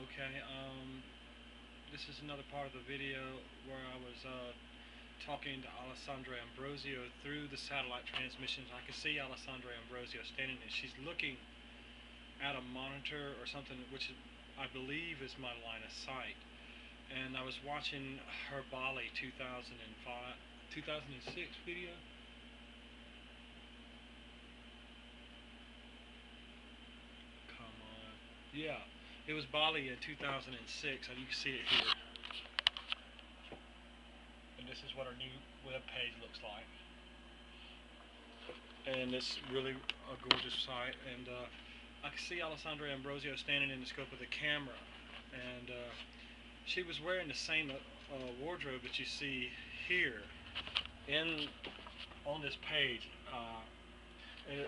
Okay, this is another part of the video where I was talking to Alessandra Ambrosio through the satellite transmissions. I could see Alessandra Ambrosio standing there. She's looking at a monitor or something, which I believe is my line of sight. And I was watching her Bali 2005, 2006 video. Come on. Yeah, it was Bali in 2006, and you can see it here. And this is what our new web page looks like. And it's really a gorgeous site. And I can see Alessandra Ambrosio standing in the scope of the camera, and she was wearing the same wardrobe that you see here in on this page. And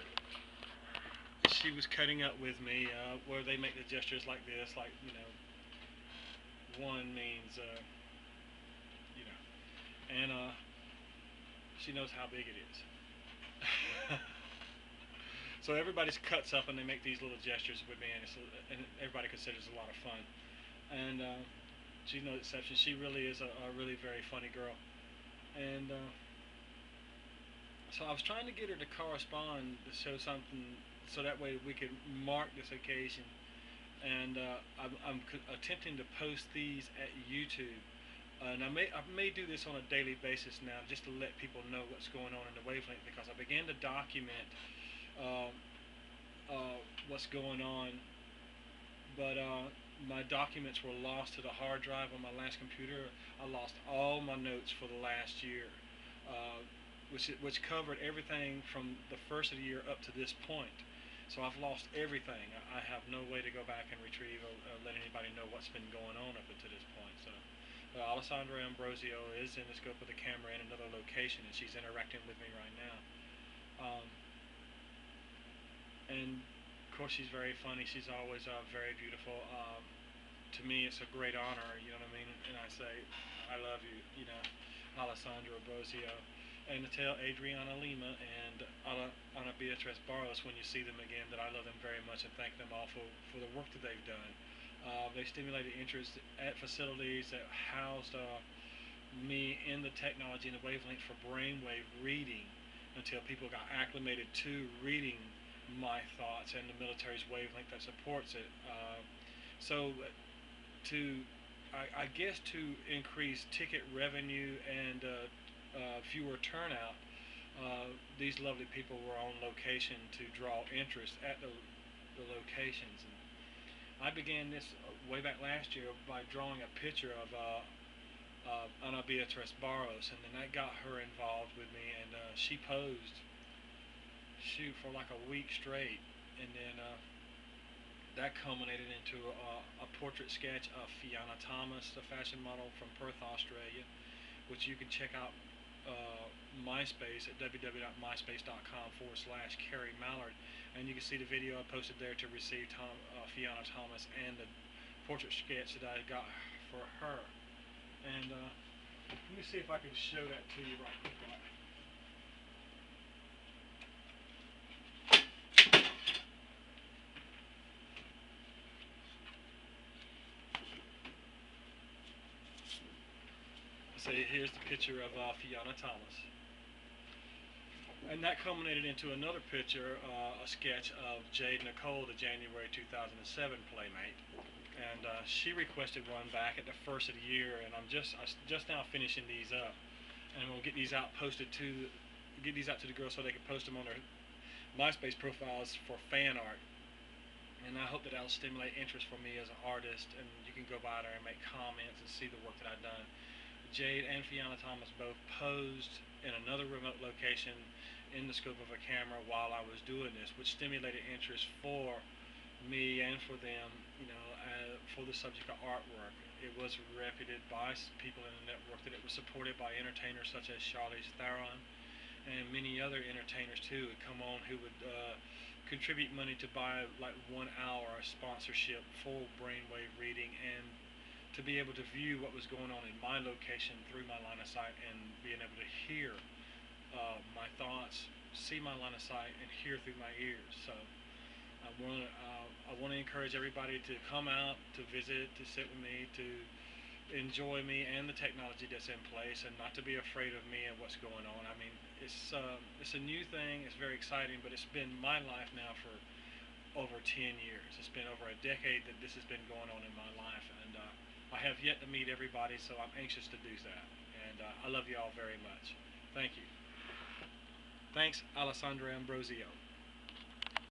she was cutting up with me, where they make the gestures like this, like one means you know, and she knows how big it is. So everybody's cuts up and they make these little gestures with me, and everybody considers it a lot of fun. And she's no exception. She really is a really very funny girl. And so I was trying to get her to correspond to show something, so that way we could mark this occasion. And I'm attempting to post these at YouTube. And I may do this on a daily basis now, just to let people know what's going on in the wavelength, because I began to document uh, what's going on, but my documents were lost to the hard drive on my last computer. I lost all my notes for the last year, uh, which covered everything from the first of the year up to this point. So I've lost everything. I have no way to go back and retrieve or let anybody know what's been going on up until this point. So Alessandra Ambrosio is in the scope of the camera in another location, and she's interacting with me right now. And of course, she's very funny. She's always very beautiful. To me, it's a great honor. You know what I mean? And I say, I love you. Alessandra Ambrosio. And to tell Adriana Lima and Ana Beatriz Barros, when you see them again, that I love them very much and thank them all for the work that they've done. They stimulated interest at facilities that housed me in the technology and the wavelength for brainwave reading, until people got acclimated to reading my thoughts and the military's wavelength that supports it. So to I guess to increase ticket revenue and viewer turnout, these lovely people were on location to draw interest at the locations. And I began this way back last year by drawing a picture of Ana Beatriz Barros, and then that got her involved with me, and she posed, shoot, for like a week straight, and then that culminated into a portrait sketch of Fiona Thomas, the fashion model from Perth, Australia, which you can check out MySpace at www.myspace.com/Carrie Mallard, and you can see the video I posted there to receive Fiona Thomas and the portrait sketch that I got for her. And let me see if I can show that to you right quick. So here's the picture of Fiona Thomas. And that culminated into another picture, a sketch of Jade Nicole, the January 2007 playmate. And she requested one back at the first of the year, and I'm just now finishing these up, and we'll get these out to the girls so they can post them on their MySpace profiles for fan art. And I hope that that'll stimulate interest for me as an artist, and you can go by there and make comments and see the work that I've done. Jade and Fiona Thomas both posed in another remote location in the scope of a camera while I was doing this, which stimulated interest for me and for them, for the subject of artwork. It was reputed by people in the network that it was supported by entertainers such as Charlize Theron and many other entertainers too would come on, who would contribute money to buy like 1 hour sponsorship for brainwave reading, and to be able to view what was going on in my location through my line of sight, and being able to hear my thoughts, see my line of sight, and hear through my ears. So I want to encourage everybody to come out, to visit, to sit with me, to enjoy me and the technology that's in place, and not to be afraid of me and what's going on. I mean, it's a new thing. It's very exciting, but it's been my life now for over 10 years. It's been over a decade that this has been going on in my life, and I have yet to meet everybody, so I'm anxious to do that. And I love you all very much. Thank you. Thanks, Alessandra Ambrosio.